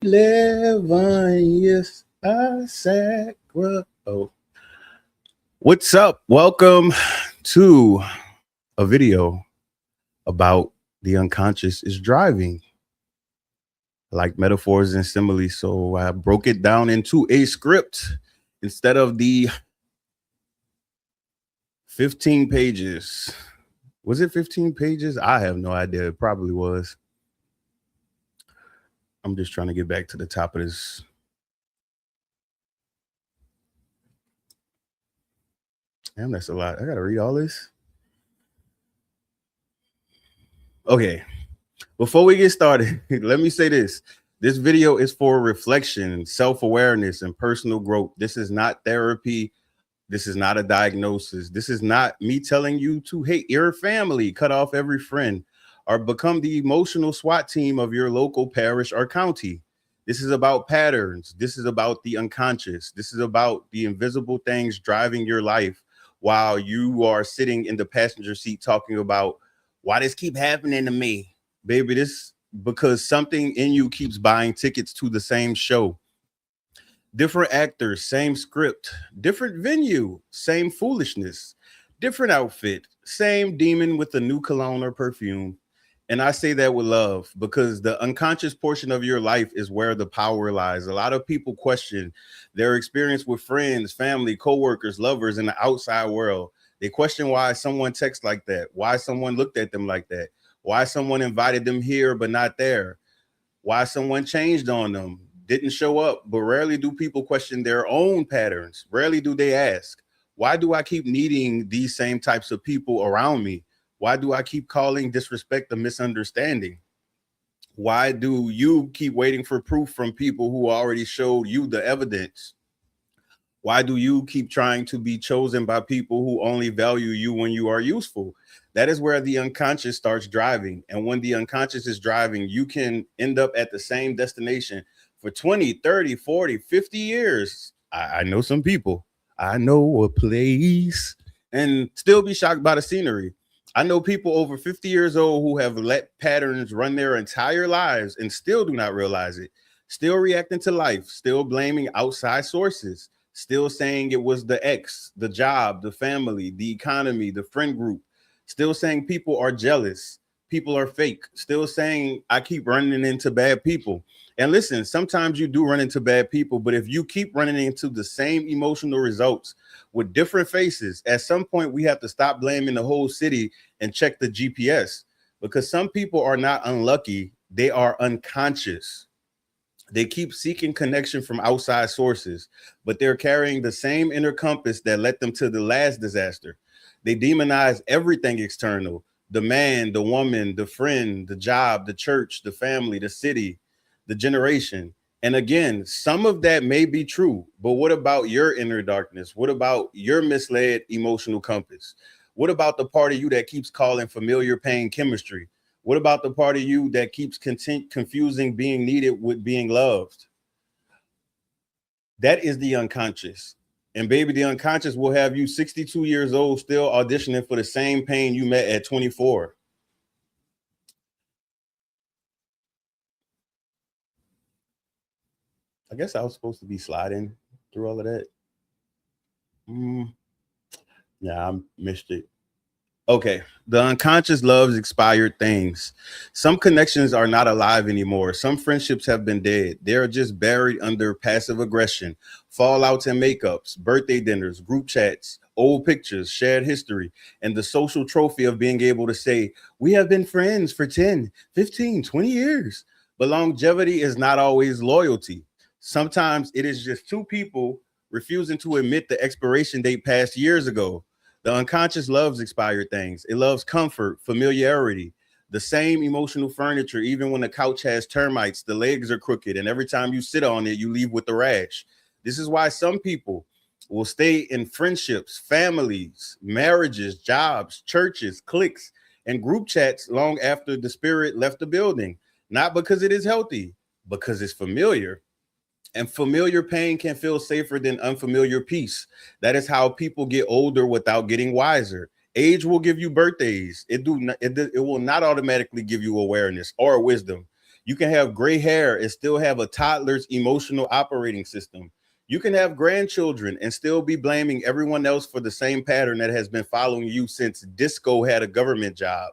11 years I sacred. Oh, what's up? Welcome to a video about the unconscious is driving, like metaphors and similes. So I broke it down into a script instead of the 15 pages. Was it 15 pages? I have no idea. It probably was. I'm just trying to get back to the top of this. Damn, that's a lot. I gotta read all this. Okay, before we get started, let me say this. This video is for reflection, self-awareness, and personal growth. This is not therapy. This is not a diagnosis. This is not me telling you to hate your family, cut off every friend, or become the emotional SWAT team of your local parish or county. This is about patterns. This is about the unconscious. This is about the invisible things driving your life while you are sitting in the passenger seat talking about why this keep happening to me. Baby, this because something in you keeps buying tickets to the same show. Different actors, same script, different venue, same foolishness, different outfit, same demon with a new cologne or perfume. And I say that with love because the unconscious portion of your life is where the power lies. A lot of people question their experience with friends, family, coworkers, lovers in the outside world. They question why someone texts like that, why someone looked at them like that, why someone invited them here but not there, why someone changed on them, didn't show up. But rarely do people question their own patterns. Rarely do they ask, why do I keep needing these same types of people around me? Why do I keep calling disrespect a misunderstanding? Why do you keep waiting for proof from people who already showed you the evidence? Why do you keep trying to be chosen by people who only value you when you are useful? That is where the unconscious starts driving. And when the unconscious is driving, you can end up at the same destination for 20, 30, 40, 50 years. I know some people. I know a place and still be shocked by the scenery. I know people over 50 years old who have let patterns run their entire lives and still do not realize it, still reacting to life, still blaming outside sources, still saying it was the ex, the job, the family, the economy, the friend group, still saying people are jealous, people are fake, still saying I keep running into bad people. And listen, sometimes you do run into bad people, but if you keep running into the same emotional results with different faces, at some point we have to stop blaming the whole city and check the GPS because some people are not unlucky, they are unconscious. They keep seeking connection from outside sources, but they're carrying the same inner compass that led them to the last disaster. They demonize everything external: the man, the woman, the friend, the job, the church, the family, the city, the generation. And again, some of that may be true, but what about your inner darkness? What about your misled emotional compass? What about the part of you that keeps calling familiar pain chemistry? What about the part of you that keeps confusing being needed with being loved? That is the unconscious. And baby, the unconscious will have you 62 years old still auditioning for the same pain you met at 24. I guess I was supposed to be sliding through all of that. Mm, yeah, I missed it. Okay. The unconscious loves expired things. Some connections are not alive anymore. Some friendships have been dead. They're just buried under passive aggression, fallouts and makeups, birthday dinners, group chats, old pictures, shared history, and the social trophy of being able to say, we have been friends for 10, 15, 20 years. But longevity is not always loyalty. Sometimes it is just two people refusing to admit the expiration date passed years ago. The unconscious loves expired things. It loves comfort, familiarity, the same emotional furniture. Even when the couch has termites, the legs are crooked, and every time you sit on it, you leave with a rash. This is why some people will stay in friendships, families, marriages, jobs, churches, cliques, and group chats long after the spirit left the building. Not because it is healthy, because it's familiar. And familiar pain can feel safer than unfamiliar peace. That is how people get older without getting wiser. Age will give you birthdays. It will not automatically give you awareness or wisdom. You can have gray hair and still have a toddler's emotional operating system. You can have grandchildren and still be blaming everyone else for the same pattern that has been following you since disco had a government job.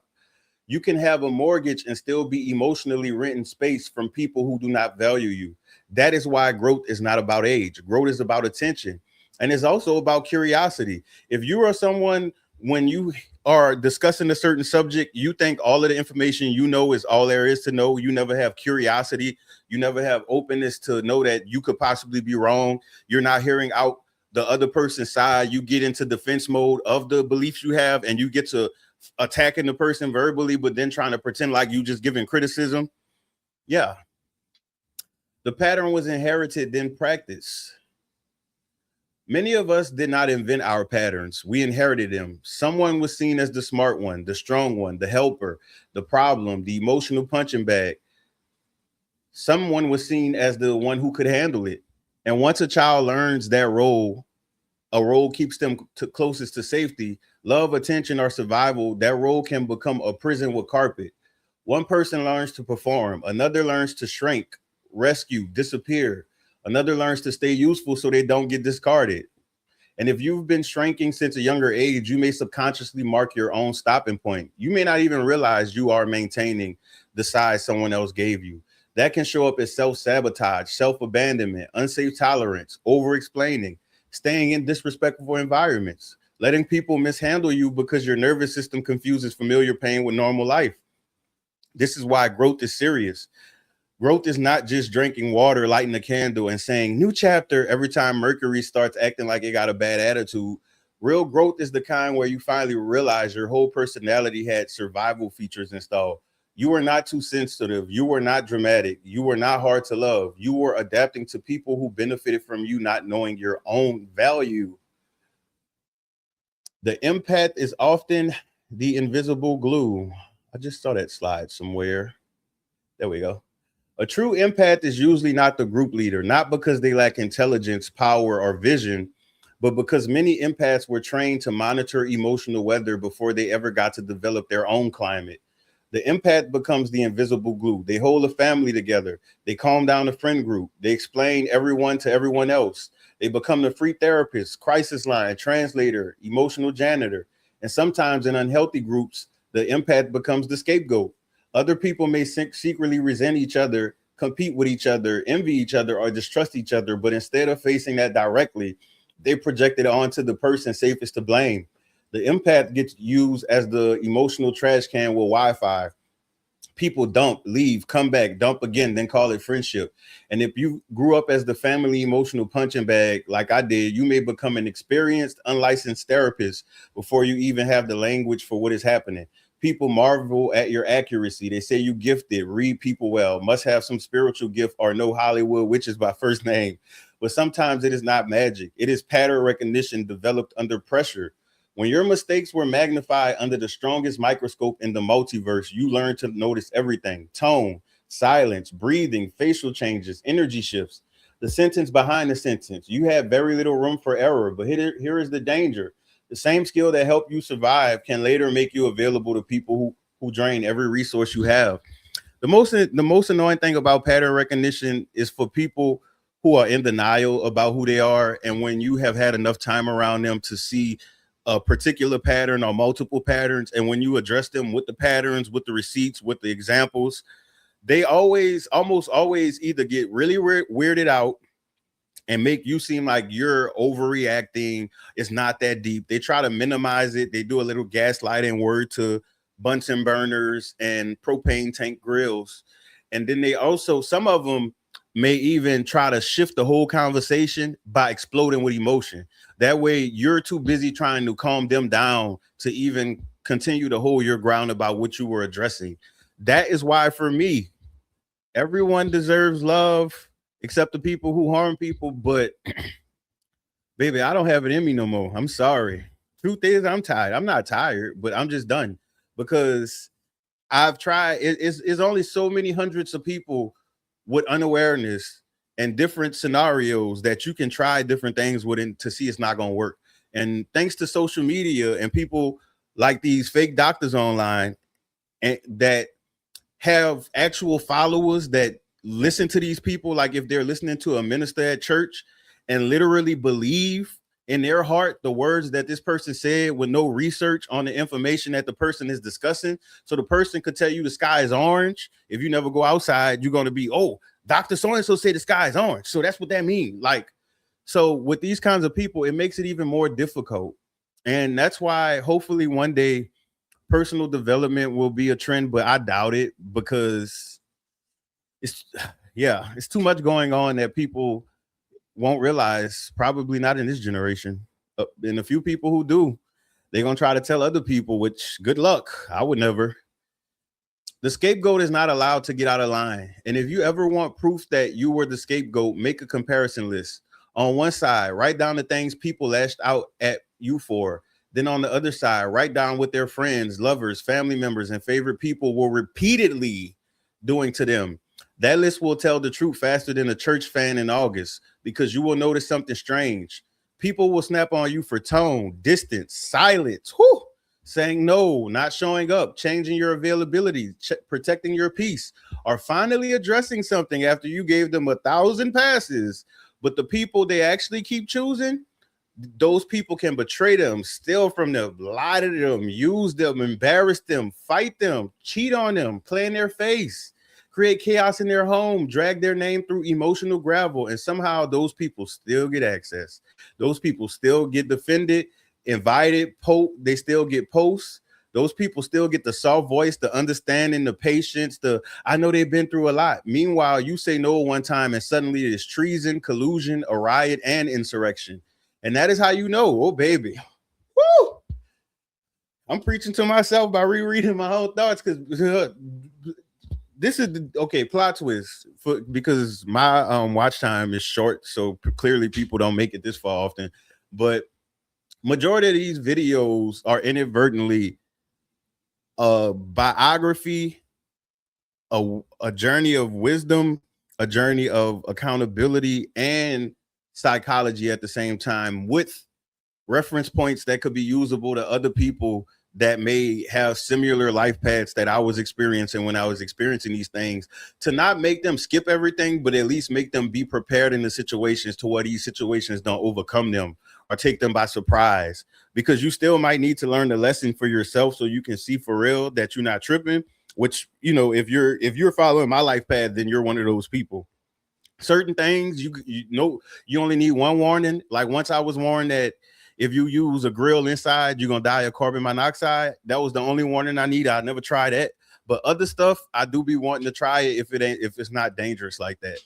You can have a mortgage and still be emotionally renting space from people who do not value you. That is why growth is not about age. Growth is about attention. And it's also about curiosity. If you are someone, when you are discussing a certain subject, you think all of the information you know is all there is to know. You never have curiosity. You never have openness to know that you could possibly be wrong. You're not hearing out the other person's side. You get into defense mode of the beliefs you have, and you get to attacking the person verbally, but then trying to pretend like you just giving criticism. Yeah. The pattern was inherited, then practiced. Many of us did not invent our patterns. We inherited them. Someone was seen as the smart one, the strong one, the helper, the problem, the emotional punching bag. Someone was seen as the one who could handle it. And once a child learns that role, a role keeps them closest to safety, love, attention, or survival, that role can become a prison with carpet. One person learns to perform, another learns to shrink, rescue, disappear. Another learns to stay useful so they don't get discarded. And if you've been shrinking since a younger age, you may subconsciously mark your own stopping point. You may not even realize you are maintaining the size someone else gave you. That can show up as self-sabotage, self-abandonment, unsafe tolerance, over-explaining, staying in disrespectful environments, letting people mishandle you because your nervous system confuses familiar pain with normal life. This is why growth is serious. Growth is not just drinking water, lighting a candle, and saying new chapter every time Mercury starts acting like it got a bad attitude. Real growth is the kind where you finally realize your whole personality had survival features installed. You were not too sensitive. You were not dramatic. You were not hard to love. You were adapting to people who benefited from you not knowing your own value. The empath is often the invisible glue. I just saw that slide somewhere. There we go. A true empath is usually not the group leader, not because they lack intelligence, power, or vision, but because many empaths were trained to monitor emotional weather before they ever got to develop their own climate. The empath becomes the invisible glue. They hold a family together. They calm down a friend group. They explain everyone to everyone else. They become the free therapist, crisis line, translator, emotional janitor. And sometimes in unhealthy groups, the empath becomes the scapegoat. Other people may secretly resent each other, compete with each other, envy each other, or distrust each other. But instead of facing that directly, they project it onto the person safest to blame. The empath gets used as the emotional trash can with Wi-Fi. People dump, leave, come back, dump again, then call it friendship. And if you grew up as the family emotional punching bag, like I did, you may become an experienced, unlicensed therapist before you even have the language for what is happening. People marvel at your accuracy. They say you gifted, read people well, must have some spiritual gift, or know Hollywood witches by first name. But sometimes it is not magic. It is pattern recognition developed under pressure. When your mistakes were magnified under the strongest microscope in the multiverse, you learn to notice everything: tone, silence, breathing, facial changes, energy shifts, the sentence behind the sentence. You have very little room for error, but here is the danger. The same skill that helped you survive can later make you available to people who drain every resource you have. The most annoying thing about pattern recognition is for people who are in denial about who they are, and when you have had enough time around them to see a particular pattern or multiple patterns, and when you address them with the patterns, with the receipts, with the examples, they almost always either get really weirded out and make you seem like you're overreacting. It's not that deep. They try to minimize it. They do a little gaslighting word to Bunsen burners and propane tank grills. And then they also, some of them may even try to shift the whole conversation by exploding with emotion. That way you're too busy trying to calm them down to even continue to hold your ground about what you were addressing. That is why, for me, everyone deserves love except the people who harm people. But baby, I don't have it in me no more. I'm sorry. Truth is, I'm tired. I'm not tired, but I'm just done because I've tried. It's only so many hundreds of people with unawareness and different scenarios that you can try different things with to see it's not going to work. And thanks to social media and people like these fake doctors online, and that have actual followers that listen to these people, like if they're listening to a minister at church and literally believe in their heart the words that this person said with no research on the information that the person is discussing. So the person could tell you the sky is orange. If you never go outside, you're going to be, oh, Dr. So-and-so said the sky is orange, so that's what that means. Like, so with these kinds of people, it makes it even more difficult. And that's why hopefully one day personal development will be a trend, but I doubt it, because it's it's too much going on that people won't realize, probably not in this generation. And a few people who do, they're gonna try to tell other people, which good luck. I would never. The scapegoat is not allowed to get out of line. And if you ever want proof that you were the scapegoat, make a comparison list. On one side, write down the things people lashed out at you for. Then on the other side, write down what their friends, lovers, family members, and favorite people were repeatedly doing to them. That list will tell the truth faster than a church fan in August, because you will notice something strange. People will snap on you for tone, distance, silence, saying no, not showing up, changing your availability, protecting your peace, or finally addressing something after you gave them 1,000 passes. But the people they actually keep choosing, those people can betray them, steal from them, lie to them, use them, embarrass them, fight them, cheat on them, play in their face, create chaos in their home, drag their name through emotional gravel, and somehow those people still get access. Those people still get defended, invited, they still get posts. Those people still get the soft voice, the understanding, the patience, I know they've been through a lot. Meanwhile, you say no one time and suddenly it is treason, collusion, a riot, and insurrection. And that is how you know, oh baby. Woo! I'm preaching to myself by rereading my own thoughts, because this is okay. Plot twist, because my watch time is short, so clearly people don't make it this far often. But majority of these videos are inadvertently a biography, a journey of wisdom, a journey of accountability and psychology at the same time, with reference points that could be usable to other people that may have similar life paths that I was experiencing when I was experiencing these things, to not make them skip everything, but at least make them be prepared in the situations to where these situations don't overcome them or take them by surprise, because you still might need to learn the lesson for yourself so you can see for real that you're not tripping, which, you know, if you're following my life path, then you're one of those people. Certain things, you know, you only need one warning. Like once I was warned that if you use a grill inside, you're gonna die of carbon monoxide. That was the only warning I need. I never tried that. But other stuff, I do be wanting to try it if it's not dangerous like that.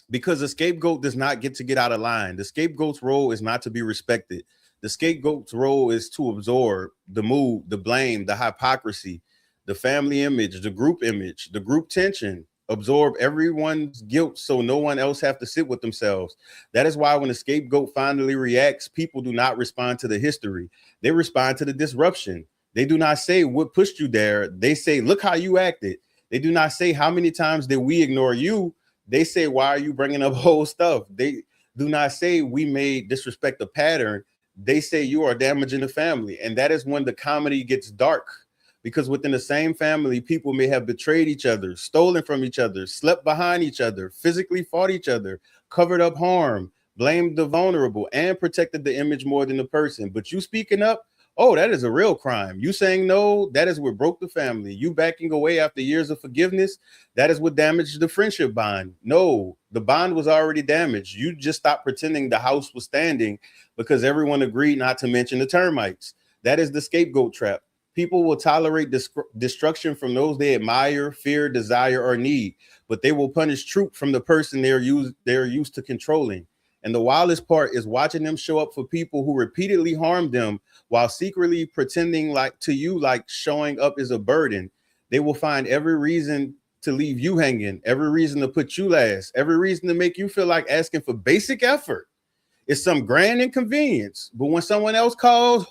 Because the scapegoat does not get to get out of line. The scapegoat's role is not to be respected. The scapegoat's role is to absorb the mood, the blame, the hypocrisy, the family image, the group tension, absorb everyone's guilt so no one else have to sit with themselves. That is why when the scapegoat finally reacts, people do not respond to the history. They respond to the disruption. They do not say what pushed you there. They say, look how you acted. They do not say how many times did we ignore you. They say, why are you bringing up whole stuff? They do not say we made disrespect a pattern. They say you are damaging the family. And that is when the comedy gets dark. Because within the same family, people may have betrayed each other, stolen from each other, slept behind each other, physically fought each other, covered up harm, blamed the vulnerable, and protected the image more than the person. But you speaking up, oh, that is a real crime. You saying no, that is what broke the family. You backing away after years of forgiveness, that is what damaged the friendship bond. No, the bond was already damaged. You just stopped pretending the house was standing because everyone agreed not to mention the termites. That is the scapegoat trap. People will tolerate destruction from those they admire, fear, desire, or need, but they will punish truth from the person they're used to controlling. And the wildest part is watching them show up for people who repeatedly harm them while secretly pretending like showing up is a burden. They will find every reason to leave you hanging, every reason to put you last, every reason to make you feel like asking for basic effort. It's some grand inconvenience, but when someone else calls,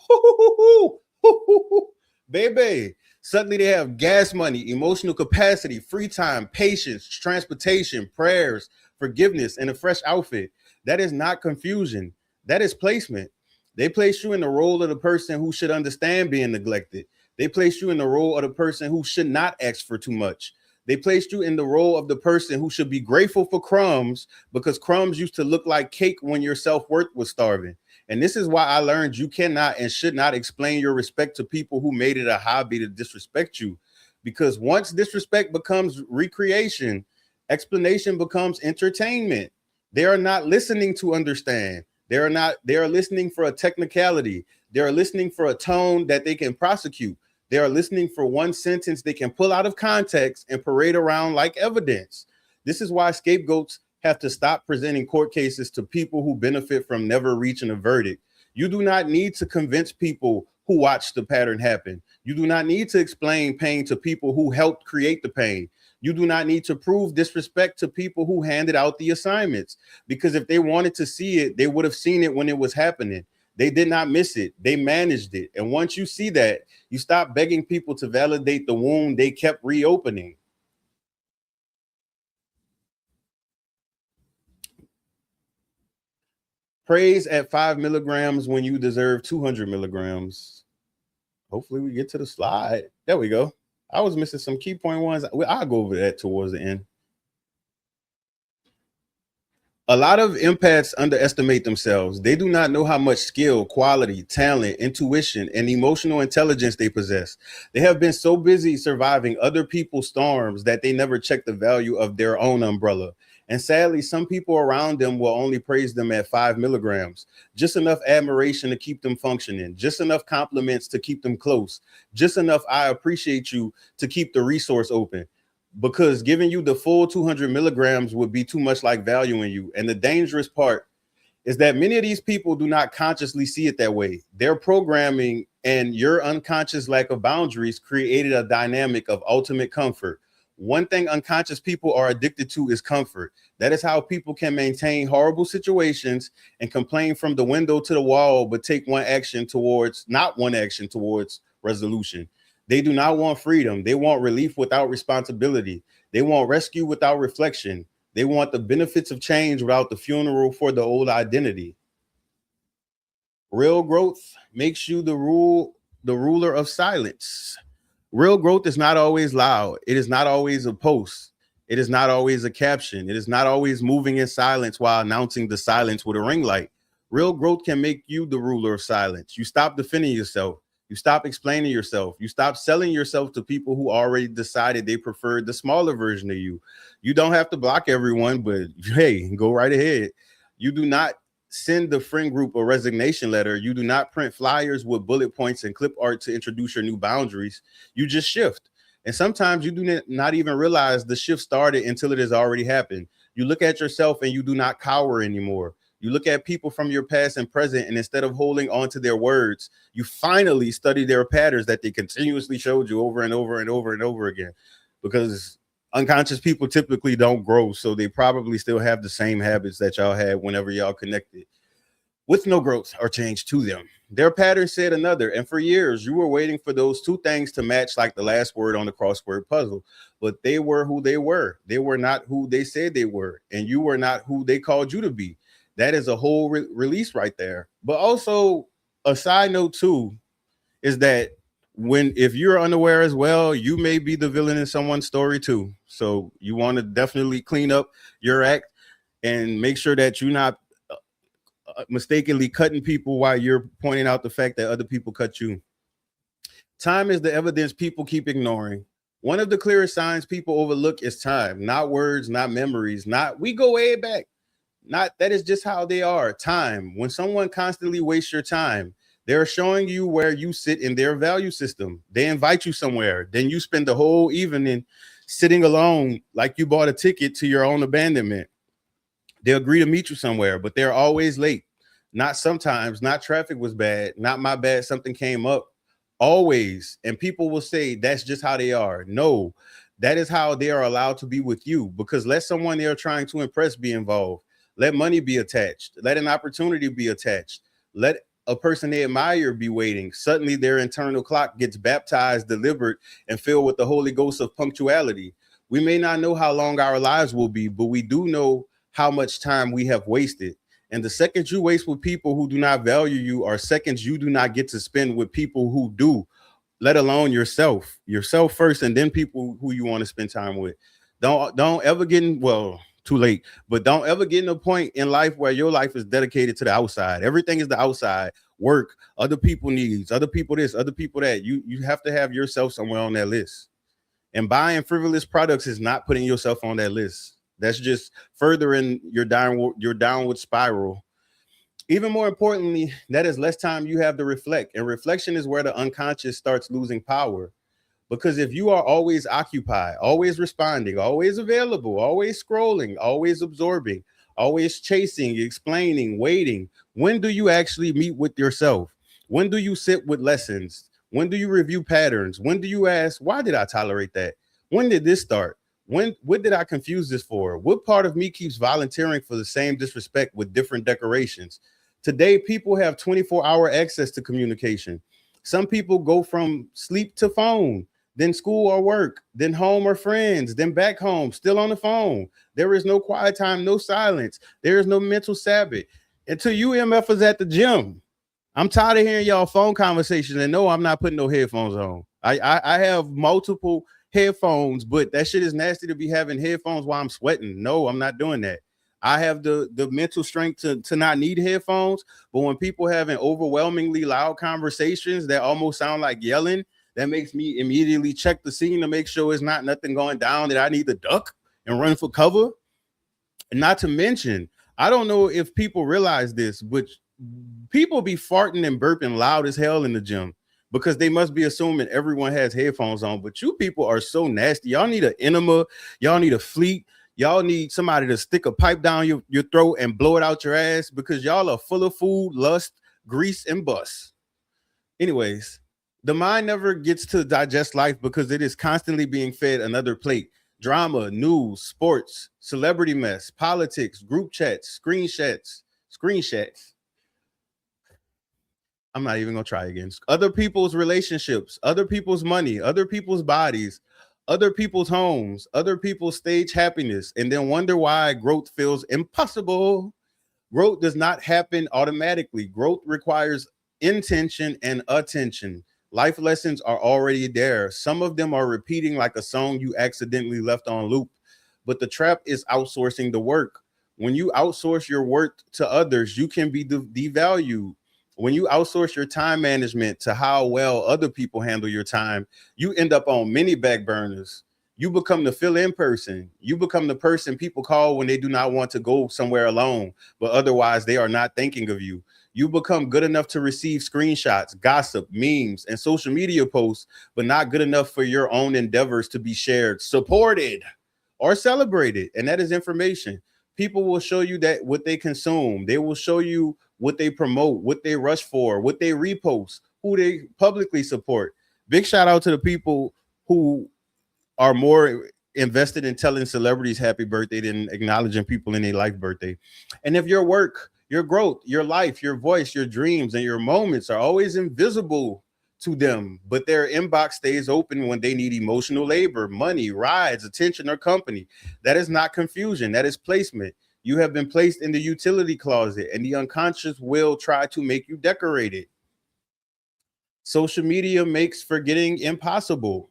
baby, suddenly they have gas money, emotional capacity, free time, patience, transportation, prayers, forgiveness, and a fresh outfit. That is not confusion. That is placement. They place you in the role of the person who should understand being neglected. They placed you in the role of the person who should not ask for too much. They placed you in the role of the person who should be grateful for crumbs, because crumbs used to look like cake when your self-worth was starving. And this is why I learned you cannot and should not explain your respect to people who made it a hobby to disrespect you. Because once disrespect becomes recreation, explanation becomes entertainment. They are not listening to understand. They are listening for a technicality. They are listening for a tone that they can prosecute. They are listening for one sentence they can pull out of context and parade around like evidence. This is why scapegoats have to stop presenting court cases to people who benefit from never reaching a verdict. You do not need to convince people who watched the pattern happen. You do not need to explain pain to people who helped create the pain. You do not need to prove disrespect to people who handed out the assignments, because if they wanted to see it, they would have seen it when it was happening. They did not miss it. They managed it. And once you see that, you stop begging people to validate the wound they kept reopening. Praise at 5 milligrams when you deserve 200 milligrams. Hopefully we get to the slide. There we go. I was missing some key point ones. I'll go over that towards the end. A lot of empaths underestimate themselves. They do not know how much skill, quality, talent, intuition, and emotional intelligence they possess. They have been so busy surviving other people's storms that they never check the value of their own umbrella. And sadly, some people around them will only praise them at 5 milligrams. Just enough admiration to keep them functioning, just enough compliments to keep them close, just enough I appreciate you to keep the resource open, because giving you the full 200 milligrams would be too much like valuing you. And the dangerous part is that many of these people do not consciously see it that way. Their programming and your unconscious lack of boundaries created a dynamic of ultimate comfort. One thing unconscious people are addicted to is comfort. That is how people can maintain horrible situations and complain from the window to the wall, but take not one action towards resolution. They do not want freedom. They want relief without responsibility. They want rescue without reflection. They want the benefits of change without the funeral for the old identity. Real growth makes you the ruler of silence. Real growth is not always loud. It is not always a post. It is not always a caption. It is not always moving in silence while announcing the silence with a ring light. Real growth can make you the ruler of silence. You stop defending yourself. You stop explaining yourself. You stop selling yourself to people who already decided they preferred the smaller version of you. You don't have to block everyone, but hey, go right ahead. You do not send the friend group a resignation letter. You do not print flyers with bullet points and clip art to introduce your new boundaries. You just shift. And sometimes you do not even realize the shift started until it has already happened. You look at yourself and you do not cower anymore. You look at people from your past and present, and instead of holding on to their words, you finally study their patterns that they continuously showed you over and over and over and over again. Because unconscious people typically don't grow, so they probably still have the same habits that y'all had whenever y'all connected, with no growth or change to them. Their pattern said another, and for years you were waiting for those two things to match like the last word on the crossword puzzle. But they were who they were. They were not who they said they were, and you were not who they called you to be. That is a whole release right there. But also a side note too is that if you're unaware as well, you may be the villain in someone's story too. So you want to definitely clean up your act and make sure that you're not mistakenly cutting people while you're pointing out the fact that other people cut you. Time is the evidence people keep ignoring. One of the clearest signs people overlook is time, not words, not memories, not we go way back. Not that is just how they are. Time. When someone constantly wastes your time, they're showing you where you sit in their value system. They invite you somewhere. Then you spend the whole evening sitting alone like you bought a ticket to your own abandonment. They agree to meet you somewhere, but they're always late. Not sometimes, not traffic was bad, not my bad, something came up. Always. And people will say that's just how they are. No, that is how they are allowed to be with you, because let someone they're trying to impress be involved. Let money be attached. Let an opportunity be attached. Let a person they admire be waiting. Suddenly their internal clock gets baptized, delivered, and filled with the Holy Ghost of punctuality. We may not know how long our lives will be, but we do know how much time we have wasted. And the seconds you waste with people who do not value you are seconds you do not get to spend with people who do. let alone yourself first, and then people who you want to spend time with. Don't ever get in, well, too late, but don't ever get in a point in life where your life is dedicated to the outside. Everything is the outside, work, other people needs, other people this, other people that. You have to have yourself somewhere on that list. And buying frivolous products is not putting yourself on that list. That's just furthering your downward spiral. Even more importantly, that is less time you have to reflect. And reflection is where the unconscious starts losing power. Because if you are always occupied, always responding, always available, always scrolling, always absorbing, always chasing, explaining, waiting, when do you actually meet with yourself? When do you sit with lessons? When do you review patterns? When do you ask, why did I tolerate that? When did this start? What did I confuse this for? What part of me keeps volunteering for the same disrespect with different decorations? Today, people have 24-hour access to communication. Some people go from sleep to phone, then school or work, then home or friends, then back home, still on the phone. There is no quiet time, no silence. There is no mental Sabbath. Until you MFers at the gym, I'm tired of hearing y'all phone conversations. And no, I'm not putting no headphones on. I have multiple headphones, but that shit is nasty to be having headphones while I'm sweating. No, I'm not doing that. I have the mental strength to not need headphones. But when people having overwhelmingly loud conversations that almost sound like yelling, that makes me immediately check the scene to make sure it's not nothing going down that I need to duck and run for cover. And not to mention, I don't know if people realize this, but people be farting and burping loud as hell in the gym because they must be assuming everyone has headphones on. But you people are so nasty. Y'all need an enema. Y'all need a fleet. Y'all need somebody to stick a pipe down your throat and blow it out your ass because y'all are full of food, lust, grease, and bus. Anyways, the mind never gets to digest life because it is constantly being fed another plate. Drama, news, sports, celebrity mess, politics, group chats, screenshots. I'm not even gonna try again. Other people's relationships, other people's money, other people's bodies, other people's homes, other people's stage happiness, and then wonder why growth feels impossible. Growth does not happen automatically. Growth requires intention and attention. Life lessons are already there. Some of them are repeating like a song you accidentally left on loop. But the trap is outsourcing the work. When you outsource your work to others, you can be devalued. When you outsource your time management to how well other people handle your time, you end up on many back burners. You become the fill-in person. You become the person people call when they do not want to go somewhere alone, but otherwise they are not thinking of you. You become good enough to receive screenshots, gossip, memes, and social media posts, but not good enough for your own endeavors to be shared, supported, or celebrated. And that is information. People will show you that what they consume. They will show you what they promote, what they rush for, what they repost, who they publicly support. Big shout out to the people who are more invested in telling celebrities happy birthday than acknowledging people in their life birthday. And if your work, your growth, your life, your voice, your dreams, and your moments are always invisible to them, but their inbox stays open when they need emotional labor, money, rides, attention, or company, that is not confusion. That is placement. You have been placed in the utility closet, and the unconscious will try to make you decorate it. Social media makes forgetting impossible.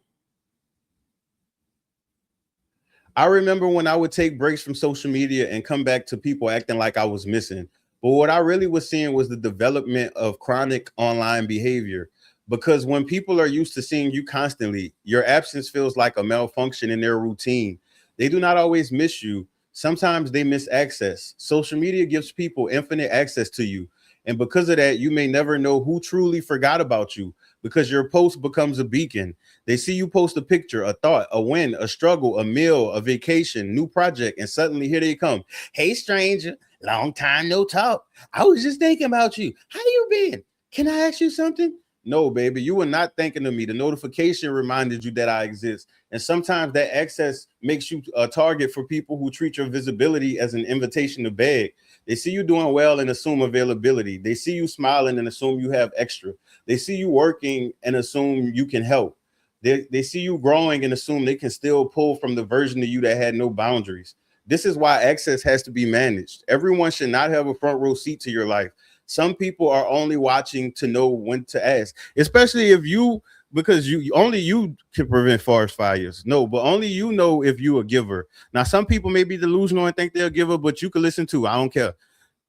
I remember when I would take breaks from social media and come back to people acting like I was missing. But what I really was seeing was the development of chronic online behavior. Because when people are used to seeing you constantly, your absence feels like a malfunction in their routine. They do not always miss you. Sometimes they miss access. Social media gives people infinite access to you. And because of that, you may never know who truly forgot about you because your post becomes a beacon. They see you post a picture, a thought, a win, a struggle, a meal, a vacation, new project, and suddenly here they come. Hey, stranger, long time no talk. I was just thinking about you. How you been? Can I ask you something? No, baby, you were not thinking of me. The notification reminded you that I exist. And sometimes that access makes you a target for people who treat your visibility as an invitation to beg. They see you doing well and assume availability. They see you smiling and assume you have extra. They see you working and assume you can help. They see you growing and assume they can still pull from the version of you that had no boundaries. This is why access has to be managed. Everyone should not have a front row seat to your life. Some people are only watching to know when to ask, especially if you because only you can prevent forest fires. No, but only you know if you a giver. Now, some people may be delusional and think they're a giver, but you can listen to. I don't care.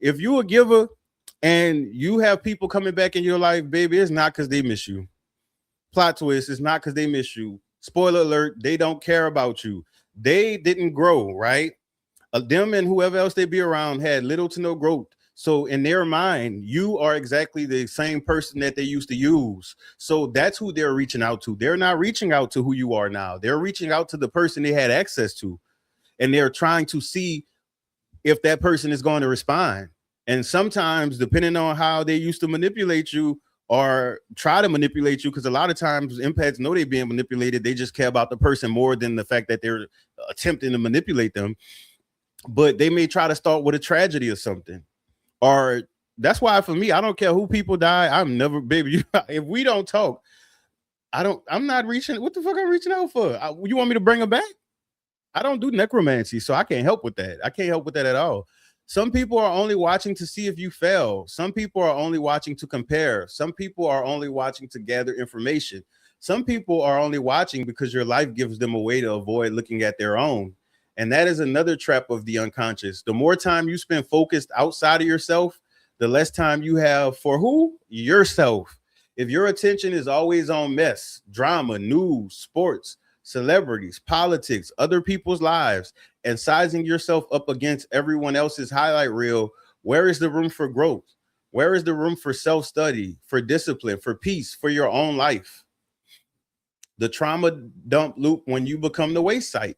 If you a giver and you have people coming back in your life, baby, it's not because they miss you. Plot twist, it's not because they miss you. Spoiler alert, they don't care about you. They didn't grow, right? Them and whoever else they be around had little to no growth. So in their mind, you are exactly the same person that they used to use. So that's who they're reaching out to. They're not reaching out to who you are now. They're reaching out to the person they had access to. And they're trying to see if that person is going to respond. And sometimes, depending on how they used to manipulate you or try to manipulate you, because a lot of times empaths know they're being manipulated. They just care about the person more than the fact that they're attempting to manipulate them. But they may try to start with a tragedy or something. Or that's why for me, I don't care who people die. I'm never, baby. If we don't talk, I'm not reaching. What the fuck I'm reaching out for? You want me to bring her back? I don't do necromancy, so I can't help with that. I can't help with that at all. Some people are only watching to see if you fail. Some people are only watching to compare. Some people are only watching to gather information. Some people are only watching because your life gives them a way to avoid looking at their own. And that is another trap of the unconscious. The more time you spend focused outside of yourself, the less time you have for who? Yourself. If your attention is always on mess, drama, news, sports, celebrities, politics, other people's lives, and sizing yourself up against everyone else's highlight reel, where is the room for growth? Where is the room for self-study, for discipline, for peace, for your own life? The trauma dump loop when you become the waste site.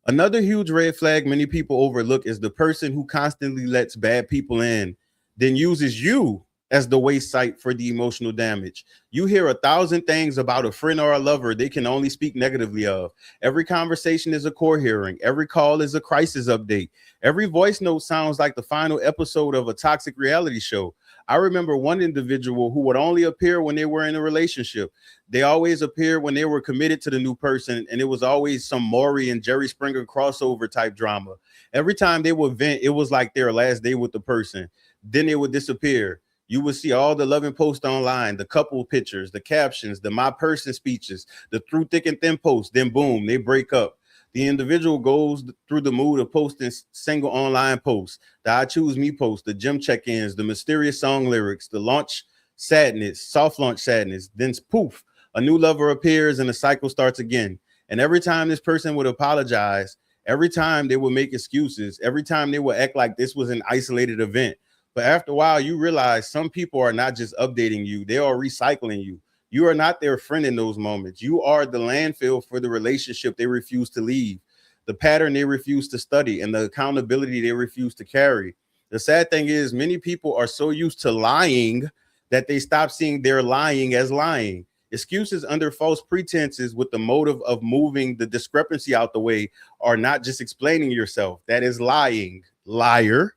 Another huge red flag many people overlook is the person who constantly lets bad people in, then uses you as the waste site for the emotional damage. You hear 1,000 things about a friend or a lover they can only speak negatively of. Every conversation is a core hearing. Every call is a crisis update. Every voice note sounds like the final episode of a toxic reality show. I remember one individual who would only appear when they were in a relationship. They always appeared when they were committed to the new person, and it was always some Maury and Jerry Springer crossover type drama. Every time they would vent, it was like their last day with the person. Then they would disappear. You would see all the loving posts online, the couple pictures, the captions, the my person speeches, the through thick and thin posts. Then boom, they break up. The individual goes through the mood of posting single online posts, the I choose me post, the gym check-ins, the mysterious song lyrics, the launch sadness, soft launch sadness. Then poof, a new lover appears and the cycle starts again. And every time this person would apologize, every time they would make excuses, every time they would act like this was an isolated event. But after a while, you realize some people are not just updating you, they are recycling you. You are not their friend in those moments. You are the landfill for the relationship they refuse to leave, the pattern they refuse to study, and the accountability they refuse to carry. The sad thing is, many people are so used to lying that they stop seeing their lying as lying. Excuses under false pretenses with the motive of moving the discrepancy out the way are not just explaining yourself. That is lying. Liar.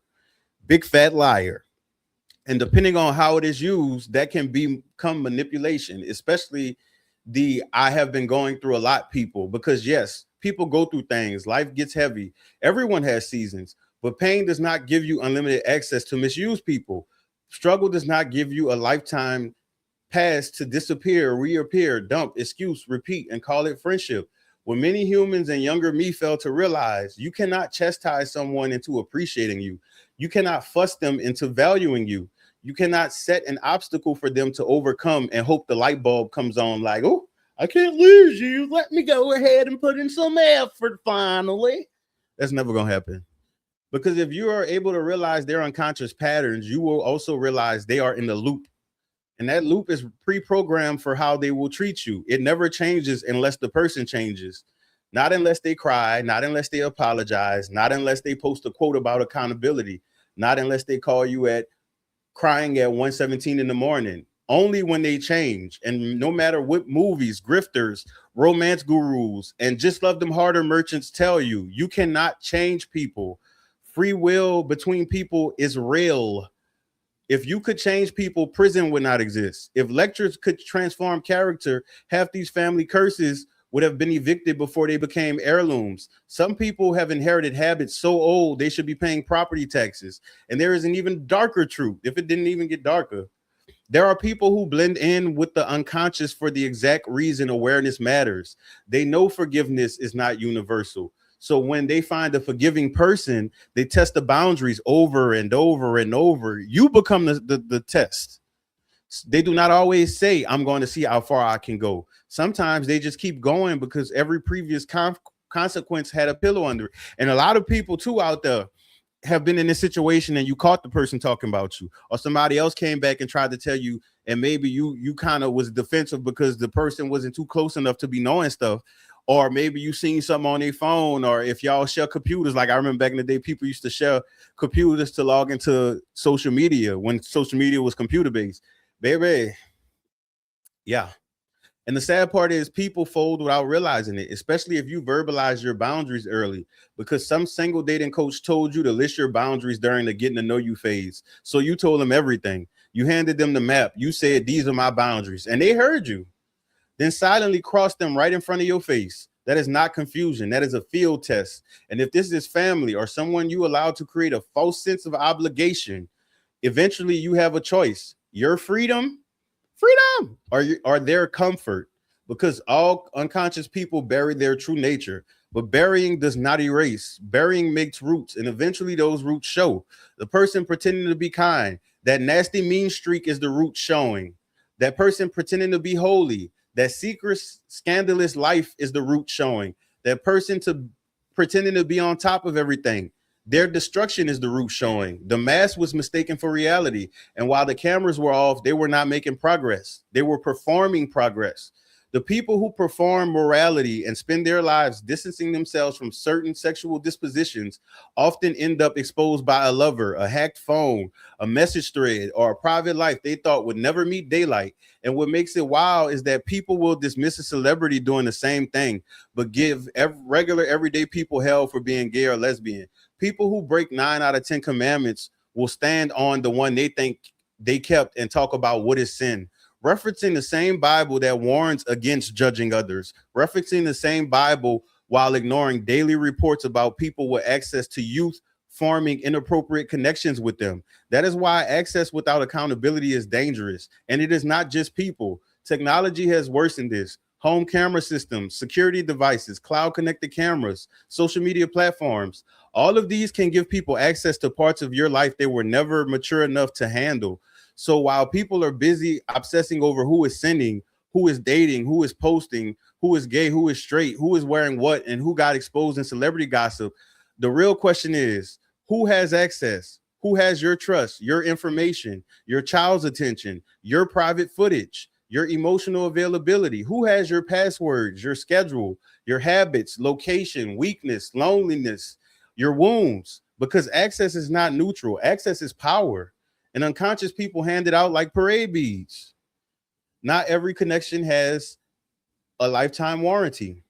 Big fat liar. And depending on how it is used, that can become manipulation, especially the I have been going through a lot people, because yes, people go through things. Life gets heavy. Everyone has seasons, but pain does not give you unlimited access to misuse people. Struggle does not give you a lifetime pass to disappear, reappear, dump, excuse, repeat, and call it friendship. What many humans and younger me fail to realize, you cannot chastise someone into appreciating you. You cannot fuss them into valuing you. You cannot set an obstacle for them to overcome and hope the light bulb comes on like, oh, I can't lose you. Let me go ahead and put in some effort finally. That's never going to happen. Because if you are able to realize their unconscious patterns, you will also realize they are in the loop. And that loop is pre-programmed for how they will treat you. It never changes unless the person changes. Not unless they cry, not unless they apologize, not unless they post a quote about accountability, not unless they call you at crying at 1:17 in the morning. Only when they change. And no matter what movies, grifters, romance gurus, and just love them harder merchants tell you, you cannot change people. Free will between people is real. If you could change people, prison would not exist. If lectures could transform character, half these family curses would have been evicted before they became heirlooms. Some people have inherited habits so old they should be paying property taxes. And there is an even darker truth, if it didn't even get darker. There are people who blend in with the unconscious for the exact reason awareness matters. They know forgiveness is not universal. So when they find a forgiving person, they test the boundaries over and over and over. You become the test. They do not always say, I'm going to see how far I can go. Sometimes they just keep going because every previous consequence had a pillow under it. And a lot of people too out there have been in this situation, and you caught the person talking about you, or somebody else came back and tried to tell you, and maybe you kind of was defensive because the person wasn't too close enough to be knowing stuff, or maybe you seen something on their phone, or if y'all share computers, like I remember back in the day, people used to share computers to log into social media when social media was computer based. Baby, yeah. And the sad part is people fold without realizing it, especially if you verbalize your boundaries early, because some single dating coach told you to list your boundaries during the getting to know you phase. So you told them everything. You handed them the map. You said, these are my boundaries, and they heard you. Then silently crossed them right in front of your face. That is not confusion. That is a field test. And if this is family or someone you allowed to create a false sense of obligation, eventually you have a choice. Your freedom or their comfort, because all unconscious people bury their true nature. But burying does not erase. Burying makes roots, and eventually those roots show. The person pretending to be kind, that nasty mean streak is the root showing. That person pretending to be holy, that secret scandalous life is the root showing. That person to pretending to be on top of everything, their destruction is the root showing. The mask was mistaken for reality. And while the cameras were off, they were not making progress. They were performing progress. The people who perform morality and spend their lives distancing themselves from certain sexual dispositions often end up exposed by a lover, a hacked phone, a message thread, or a private life they thought would never meet daylight. And what makes it wild is that people will dismiss a celebrity doing the same thing, but give regular everyday people hell for being gay or lesbian. People who break 9 out of 10 commandments will stand on the one they think they kept and talk about what is sin, referencing the same Bible that warns against judging others, referencing the same Bible while ignoring daily reports about people with access to youth forming inappropriate connections with them. That is why access without accountability is dangerous. And it is not just people. Technology has worsened this. Home camera systems, security devices, cloud connected cameras, social media platforms. All of these can give people access to parts of your life they were never mature enough to handle. So while people are busy obsessing over who is sending, who is dating, who is posting, who is gay, who is straight, who is wearing what, and who got exposed in celebrity gossip, the real question is, who has access? Who has your trust, your information, your child's attention, your private footage, your emotional availability? Who has your passwords, your schedule, your habits, location, weakness, loneliness, your wounds? Because access is not neutral. Access is power. And unconscious people hand it out like parade beads. Not every connection has a lifetime warranty.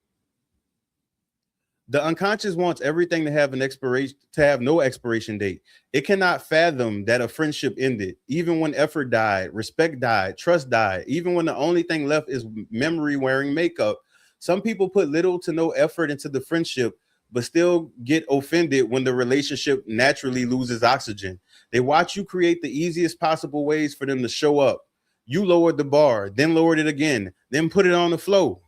The unconscious wants everything to have no expiration date. It cannot fathom that a friendship ended, even when effort died, respect died, trust died, even when the only thing left is memory wearing makeup. Some people put little to no effort into the friendship, but still get offended when the relationship naturally loses oxygen. They watch you create the easiest possible ways for them to show up. You lowered the bar, then lowered it again, then put it on the floor,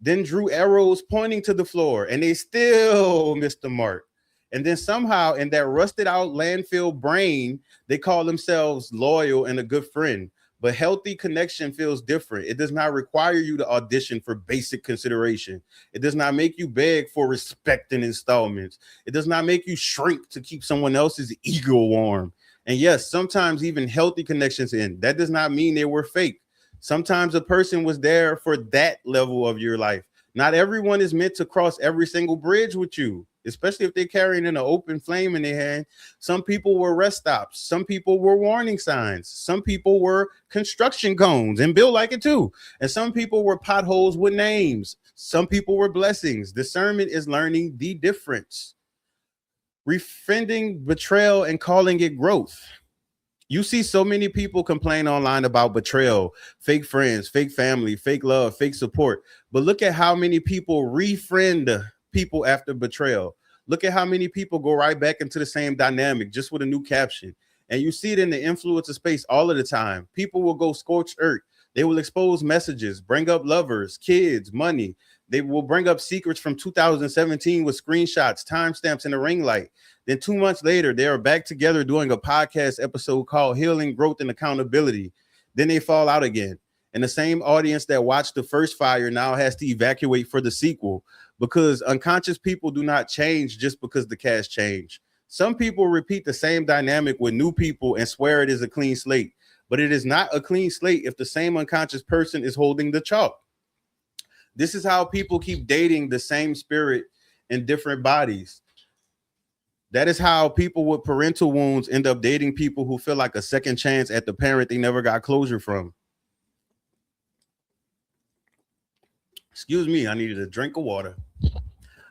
then drew arrows pointing to the floor, and they still missed the mark. And then somehow in that rusted out landfill brain, they call themselves loyal and a good friend. But healthy connection feels different. It does not require you to audition for basic consideration. It does not make you beg for respect in installments. It does not make you shrink to keep someone else's ego warm. And yes, sometimes even healthy connections end. That does not mean they were fake. Sometimes a person was there for that level of your life. Not everyone is meant to cross every single bridge with you, especially if they're carrying an open flame in their hand. Some people were rest stops. Some people were warning signs. Some people were construction cones and built like it too. And some people were potholes with names. Some people were blessings. Discernment is learning the difference. Refriending betrayal and calling it growth. You see so many people complain online about betrayal, fake friends, fake family, fake love, fake support. But look at how many people refriend people after betrayal. Look at how many people go right back into the same dynamic just with a new caption. And you see it in the influencer space all of the time. People will go scorched earth. They will expose messages, bring up lovers, kids, money. They will bring up secrets from 2017 with screenshots, timestamps, and a ring light. Then 2 months later, they are back together doing a podcast episode called Healing, Growth, and Accountability. Then they fall out again. And the same audience that watched the first fire now has to evacuate for the sequel, because unconscious people do not change just because the cast change. Some people repeat the same dynamic with new people and swear it is a clean slate, but it is not a clean slate if the same unconscious person is holding the chalk. This is how people keep dating the same spirit in different bodies. That is how people with parental wounds end up dating people who feel like a second chance at the parent they never got closure from. Excuse me, I needed a drink of water.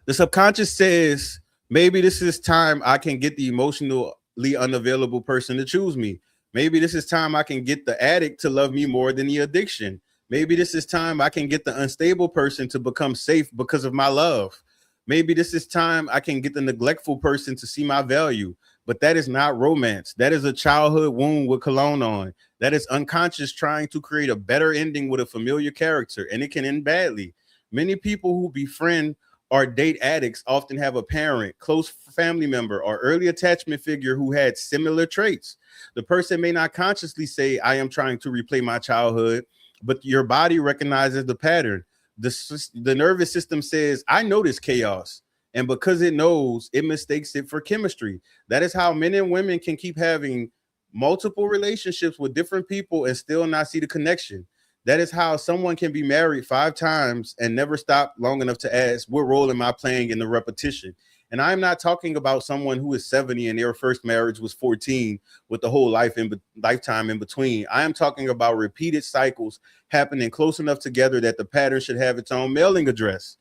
The subconscious says, maybe this is time I can get the emotionally unavailable person to choose me. Maybe this is time I can get the addict to love me more than the addiction. Maybe this is time I can get the unstable person to become safe because of my love. Maybe this is time I can get the neglectful person to see my value. But that is not romance. That is a childhood wound with cologne on. That is unconscious trying to create a better ending with a familiar character, and it can end badly. Many people who befriend or date addicts often have a parent, close family member, or early attachment figure who had similar traits. The person may not consciously say, I am trying to replay my childhood, but your body recognizes the pattern. The nervous system says, I know this chaos. And because it knows, it mistakes it for chemistry. That is how men and women can keep having multiple relationships with different people and still not see the connection. That is how someone can be married 5 times and never stop long enough to ask, what role am I playing in the repetition? And I'm not talking about someone who is 70 and their first marriage was 14 with the whole lifetime in between. I am talking about repeated cycles happening close enough together that the pattern should have its own mailing address.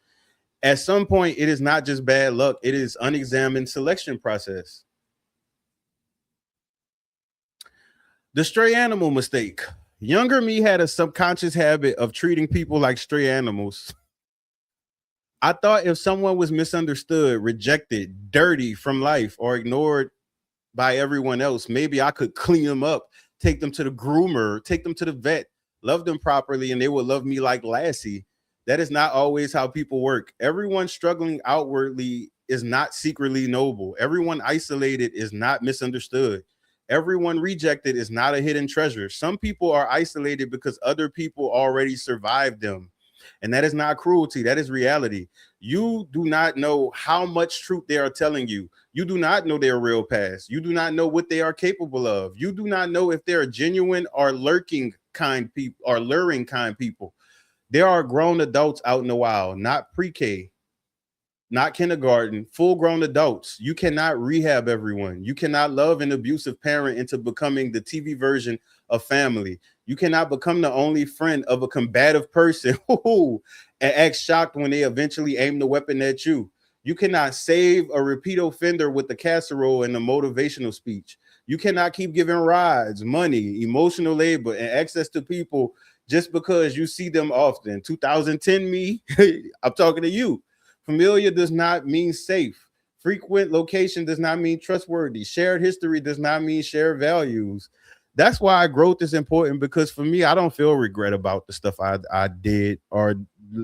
At some point, it is not just bad luck. It is unexamined selection process. The stray animal mistake. Younger me had a subconscious habit of treating people like stray animals. I thought if someone was misunderstood, rejected, dirty from life, or ignored by everyone else, maybe I could clean them up, take them to the groomer, take them to the vet, love them properly, and they would love me like Lassie. That is not always how people work. Everyone struggling outwardly is not secretly noble. Everyone isolated is not misunderstood. Everyone rejected is not a hidden treasure. Some people are isolated because other people already survived them. And that is not cruelty. That is reality. You do not know how much truth they are telling you. You do not know their real past. You do not know what they are capable of. You do not know if they're genuine or lurking kind people or luring kind people. There are grown adults out in the wild, not pre-K, not kindergarten, full-grown adults. You cannot rehab everyone. You cannot love an abusive parent into becoming the TV version of family. You cannot become the only friend of a combative person and act shocked when they eventually aim the weapon at you. You cannot save a repeat offender with the casserole and the motivational speech. You cannot keep giving rides, money, emotional labor, and access to people just because you see them often. 2010 me, I'm talking to you. Familiar does not mean safe. Frequent location does not mean trustworthy. Shared history does not mean shared values. That's why growth is important, because for me, I don't feel regret about the stuff I did or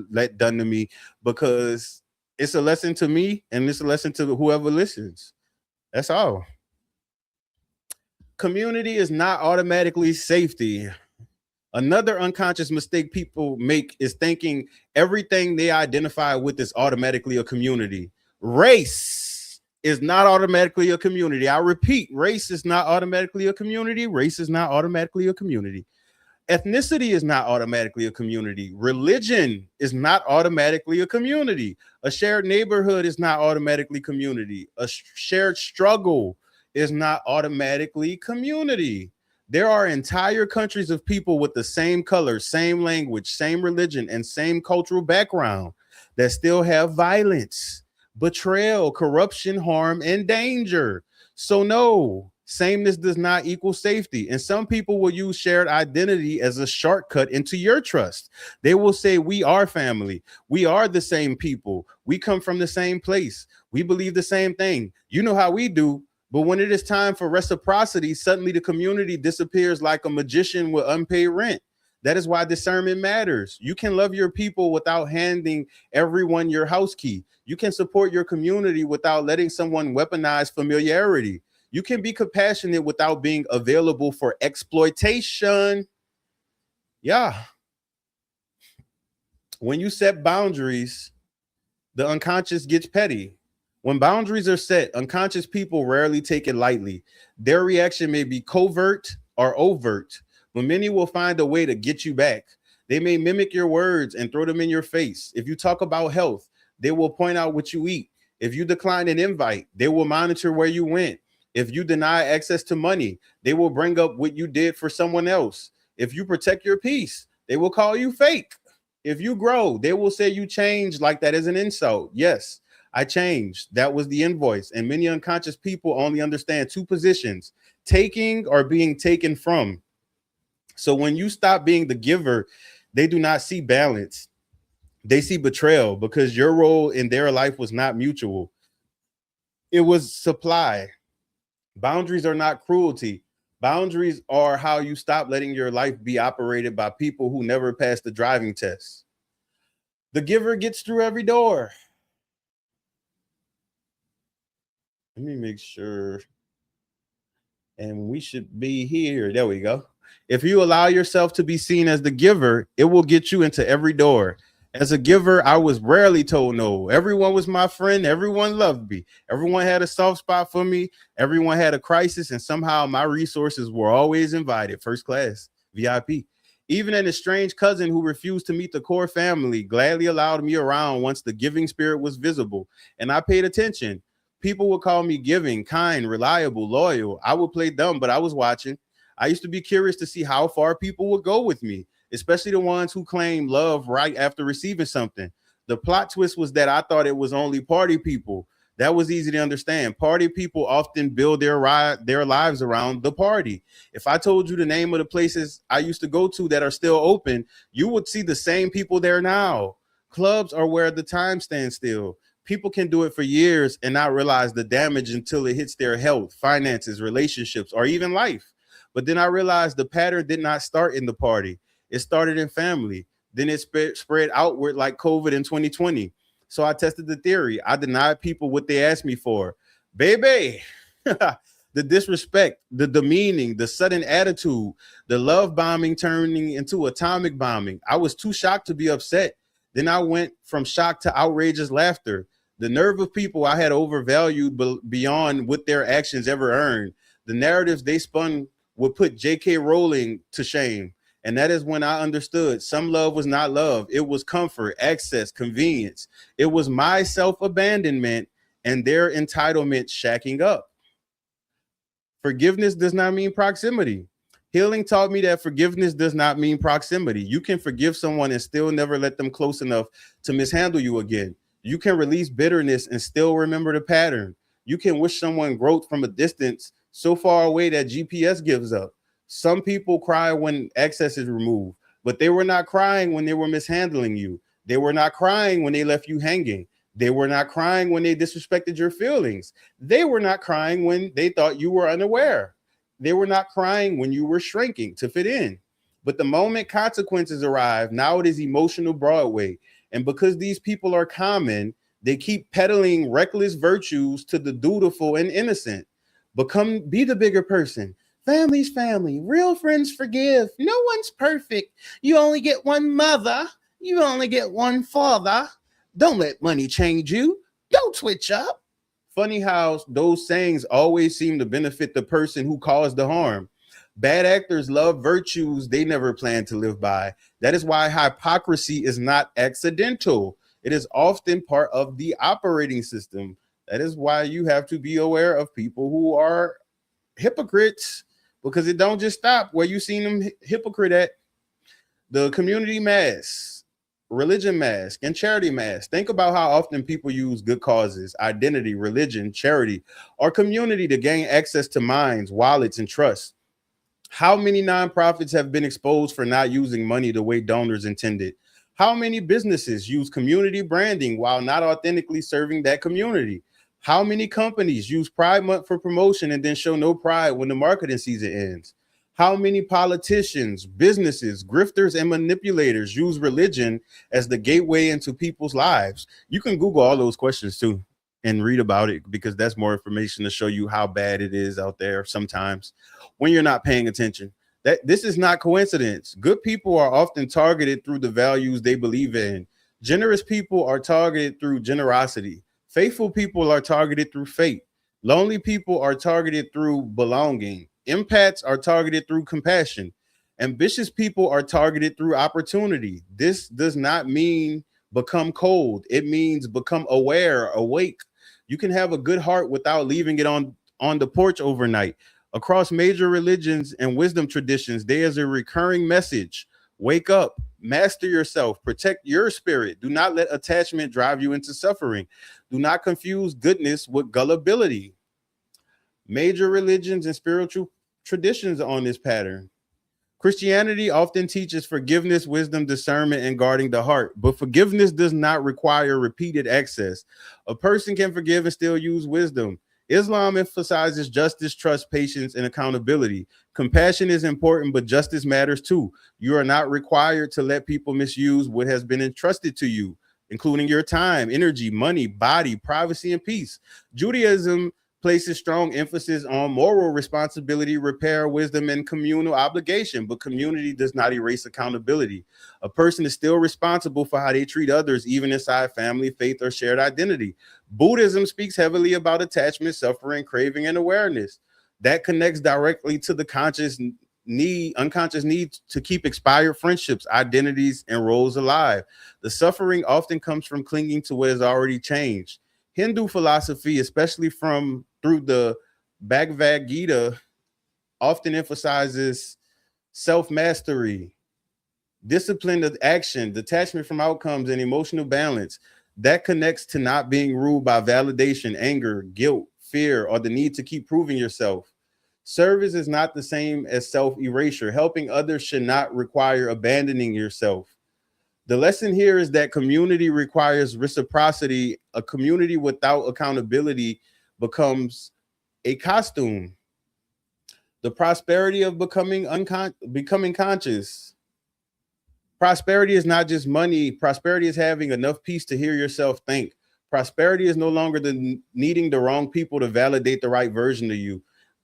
let done to me, because it's a lesson to me and it's a lesson to whoever listens. That's all. Community is not automatically safety. Another unconscious mistake people make is thinking everything they identify with is automatically a community. Race is not automatically a community. I repeat, race is not automatically a community. Race is not automatically a community. Ethnicity is not automatically a community. Religion is not automatically a community. A shared neighborhood is not automatically community. A shared struggle is not automatically community. There are entire countries of people with the same color, same language, same religion, and same cultural background that still have violence, betrayal, corruption, harm, and danger. So no, sameness does not equal safety. And some people will use shared identity as a shortcut into your trust. They will say, we are family. We are the same people. We come from the same place. We believe the same thing. You know how we do. But when it is time for reciprocity, suddenly the community disappears like a magician with unpaid rent. That is why discernment matters. You can love your people without handing everyone your house key. You can support your community without letting someone weaponize familiarity. You can be compassionate without being available for exploitation. Yeah. When you set boundaries, the unconscious gets petty. When boundaries are set, unconscious people rarely take it lightly. Their reaction may be covert or overt, but many will find a way to get you back. They may mimic your words and throw them in your face. If you talk about health, they will point out what you eat. If you decline an invite, they will monitor where you went. If you deny access to money, they will bring up what you did for someone else. If you protect your peace, they will call you fake. If you grow, they will say you changed like that is an insult. Yes, I changed. That was the invoice. And many unconscious people only understand two positions: taking or being taken from. So when you stop being the giver, they do not see balance. They see betrayal because your role in their life was not mutual, it was supply. Boundaries are not cruelty. Boundaries are how you stop letting your life be operated by people who never passed the driving test. The giver gets through every door. Let me make sure. And we should be here. There we go. If you allow yourself to be seen as the giver, it will get you into every door. As a giver, I was rarely told no. Everyone was my friend. Everyone loved me. Everyone had a soft spot for me. Everyone had a crisis, and somehow my resources were always invited, first class, VIP. Even an estranged cousin who refused to meet the core family gladly allowed me around once the giving spirit was visible, and I paid attention. People would call me giving, kind, reliable, loyal. I would play dumb, but I was watching. I used to be curious to see how far people would go with me, especially the ones who claim love right after receiving something. The plot twist was that I thought it was only party people. That was easy to understand. Party people often build their lives around the party. If I told you the name of the places I used to go to that are still open, you would see the same people there now. Clubs are where the time stands still. People can do it for years and not realize the damage until it hits their health, finances, relationships, or even life. But then I realized the pattern did not start in the party. It started in family. Then it spread outward like COVID in 2020. So I tested the theory. I denied people what they asked me for. Baby, the disrespect, the demeaning, the sudden attitude, the love bombing turning into atomic bombing. I was too shocked to be upset. Then I went from shock to outrageous laughter. The nerve of people I had overvalued beyond what their actions ever earned. The narratives they spun would put J.K. Rowling to shame. And that is when I understood some love was not love. It was comfort, access, convenience. It was my self-abandonment and their entitlement shacking up. Forgiveness does not mean proximity. Healing taught me that forgiveness does not mean proximity. You can forgive someone and still never let them close enough to mishandle you again. You can release bitterness and still remember the pattern. You can wish someone growth from a distance so far away that GPS gives up. Some people cry when access is removed, but they were not crying when they were mishandling you. They were not crying when they left you hanging. They were not crying when they disrespected your feelings. They were not crying when they thought you were unaware. They were not crying when you were shrinking to fit in. But the moment consequences arrive, now it is emotional Broadway. And because these people are common, they keep peddling reckless virtues to the dutiful and innocent. Be the bigger person. Family's family. Real friends forgive. No one's perfect. You only get one mother. You only get one father. Don't let money change you. Don't switch up. Funny how those sayings always seem to benefit the person who caused the harm. Bad actors love virtues they never planned to live by. That is why hypocrisy is not accidental. It is often part of the operating system. That is why you have to be aware of people who are hypocrites, because it don't just stop where you seen them hypocrite at. The community mask, religion mask, and charity mask. Think about how often people use good causes, identity, religion, charity, or community to gain access to minds, wallets, and trust. How many nonprofits have been exposed for not using money the way donors intended? How many businesses use community branding while not authentically serving that community? How many companies use Pride Month for promotion and then show no pride when the marketing season ends? How many politicians, businesses, grifters, and manipulators use religion as the gateway into people's lives? You can Google all those questions too and read about it, because that's more information to show you how bad it is out there sometimes when you're not paying attention. That this is not coincidence. Good people are often targeted through the values they believe in. Generous people are targeted through generosity. Faithful people are targeted through faith. Lonely people are targeted through belonging. Empaths are targeted through compassion. Ambitious people are targeted through opportunity. This does not mean become cold. It means become aware, awake. You can have a good heart without leaving it on the porch overnight. Across major religions and wisdom traditions, there is a recurring message. Wake up, master yourself, protect your spirit. Do not let attachment drive you into suffering. Do not confuse goodness with gullibility. Major religions and spiritual traditions on this pattern. Christianity often teaches forgiveness, wisdom, discernment, and guarding the heart, but forgiveness does not require repeated access. A person can forgive and still use wisdom. Islam emphasizes justice, trust, patience, and accountability. Compassion is important, but justice matters too. You are not required to let people misuse what has been entrusted to you, including your time, energy, money, body, privacy, and peace. Judaism places strong emphasis on moral responsibility, repair, wisdom, and communal obligation, but community does not erase accountability. A person is still responsible for how they treat others, even inside family, faith, or shared identity. Buddhism speaks heavily about attachment, suffering, craving, and awareness. That connects directly to the unconscious need to keep expired friendships, identities, and roles alive. The suffering often comes from clinging to what has already changed. Hindu philosophy, especially through the Bhagavad Gita, often emphasizes self-mastery, discipline of action, detachment from outcomes, and emotional balance. That connects to not being ruled by validation, anger, guilt, fear, or the need to keep proving yourself. Service is not the same as self-erasure. Helping others should not require abandoning yourself. The lesson here is that community requires reciprocity. A community without accountability becomes a costume. The prosperity of becoming conscious. Prosperity is not just money. Prosperity is having enough peace to hear yourself think. Prosperity is no longer needing the wrong people to validate the right version of you.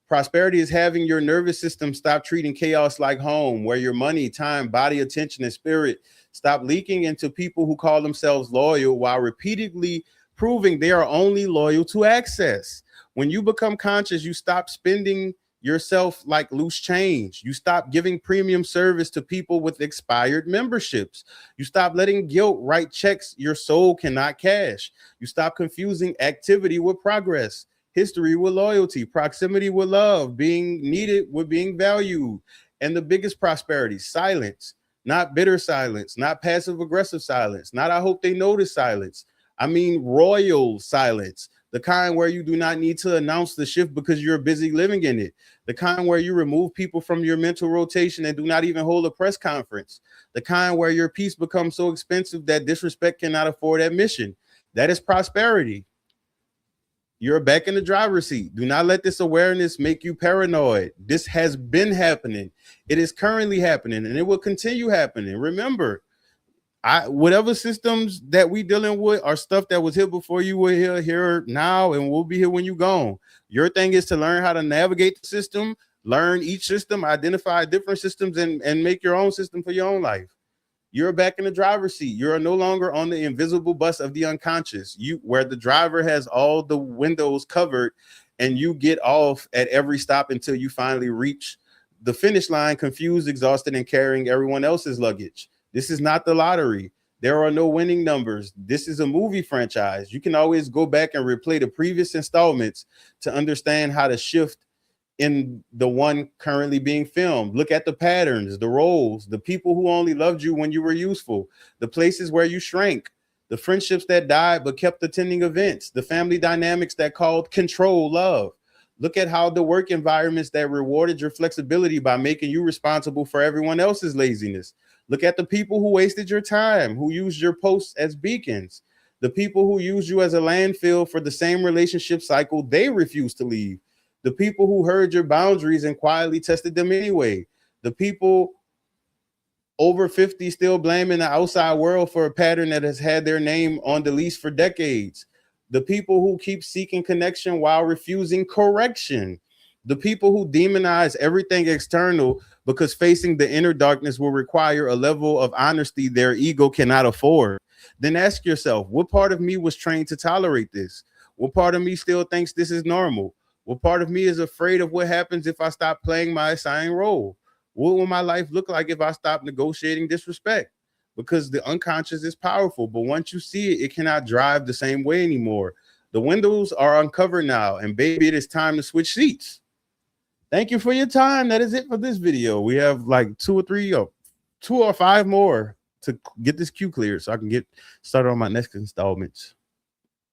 Prosperity is having your nervous system stop treating chaos like home, where your money, time, body, attention, and spirit stop leaking into people who call themselves loyal while repeatedly proving they are only loyal to access. When you become conscious, you stop spending yourself like loose change. You stop giving premium service to people with expired memberships. You stop letting guilt write checks your soul cannot cash. You stop confusing activity with progress, history with loyalty, proximity with love, being needed with being valued. And the biggest prosperity, silence, not bitter silence, not passive aggressive silence, not I hope they notice silence. I mean royal silence, the kind where you do not need to announce the shift because you're busy living in it, the kind where you remove people from your mental rotation and do not even hold a press conference, the kind where your peace becomes so expensive that disrespect cannot afford admission. That is prosperity. You're back in the driver's seat. Do not let this awareness make you paranoid. This has been happening. It is currently happening, and it will continue happening. Remember, whatever systems that we dealing with are stuff that was here before you were here now, and we'll be here when you gone. Your thing is to learn how to navigate the system, learn each system, identify different systems, and make your own system for your own life. You're back in the driver's seat. You're no longer on the invisible bus of the unconscious, where the driver has all the windows covered and you get off at every stop until you finally reach the finish line, confused, exhausted, and carrying everyone else's luggage. This is not the lottery. There are no winning numbers. This is a movie franchise. You can always go back and replay the previous installments to understand how to shift in the one currently being filmed. Look at the patterns, the roles, the people who only loved you when you were useful, the places where you shrank, the friendships that died but kept attending events, the family dynamics that called control love. Look at how the work environments that rewarded your flexibility by making you responsible for everyone else's laziness. Look at the people who wasted your time, who used your posts as beacons. The people who use you as a landfill for the same relationship cycle, they refuse to leave. The people who heard your boundaries and quietly tested them anyway. The people over 50 still blaming the outside world for a pattern that has had their name on the leash for decades. The people who keep seeking connection while refusing correction. The people who demonize everything external because facing the inner darkness will require a level of honesty their ego cannot afford. Then ask yourself, what part of me was trained to tolerate this? What part of me still thinks this is normal? What part of me is afraid of what happens if I stop playing my assigned role? What will my life look like if I stop negotiating disrespect? Because the unconscious is powerful, but once you see it, it cannot drive the same way anymore. The windows are uncovered now, and baby, it is time to switch seats. Thank you for your time. That is it for this video. We have like 2 or 5 more to get this queue cleared so I can get started on my next installments.